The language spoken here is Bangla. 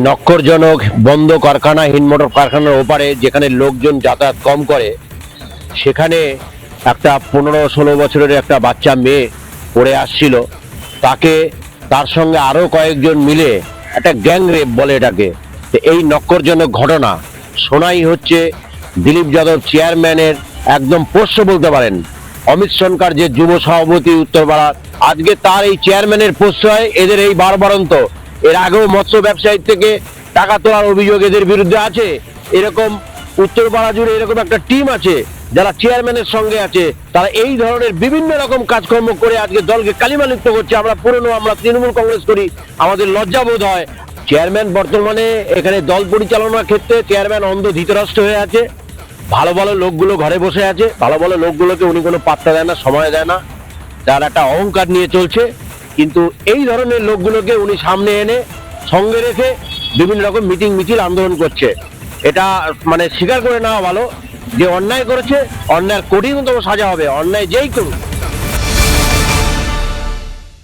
নক্করজনক বন্ধ কারখানা, হিনমোটর কারখানার ওপারে যেখানে লোকজন যাতায়াত কম করে, সেখানে একটা 15-16 বছরের একটা বাচ্চা মেয়ে পড়ে আসছিল। তাকে তার সঙ্গে আরও কয়েকজন মিলে একটা গ্যাং রেপ বলে এটাকে। তো এই নক্করজনক ঘটনা শোনাই হচ্ছে দিলীপ যাদব চেয়ারম্যানের একদম পোষ্য বলতে পারেন। অমিত সরকার যে যুব সভাপতি উত্তরপাড়ার, আজকে তার এই চেয়ারম্যানের প্রশ্রয় এদের এই বারবারন্ত। এর আগেও মৎস্য ব্যবসায়ীর থেকে টাকা তোলার অভিযোগ এদের বিরুদ্ধে আছে। এরকম উত্তরপাড়া জুড়ে এরকম একটা টিম আছে যারা চেয়ারম্যানের সঙ্গে আছে। তারা এই ধরনের বিভিন্ন রকম কাজকর্ম করে আজকে দলকে কালিমালিপ্ত করছে। আমরা তৃণমূল কংগ্রেস করি, আমাদের লজ্জা বোধ হয়। চেয়ারম্যান বর্তমানে এখানে দল পরিচালনার ক্ষেত্রে চেয়ারম্যান অন্ধ ধৃতরাষ্ট্র হয়ে আছে। ভালো ভালো লোকগুলো ঘরে বসে আছে, ভালো ভালো লোকগুলোকে উনি কোনো পাত্তা দেয় না, সময় দেয় না। তার একটা অহংকার নিয়ে চলছে। কিন্তু এই ধরনের লোকগুলোকে উনি সামনে এনে সঙ্গে রেখে বিভিন্ন রকম মিটিং মিছিল আন্দোলন করছে। এটা মানে স্বীকার করে নেওয়া ভালো যে অন্যায় করেছে, অন্যায়ের কঠিনতম সাজা হবে, অন্যায় যেই করুক।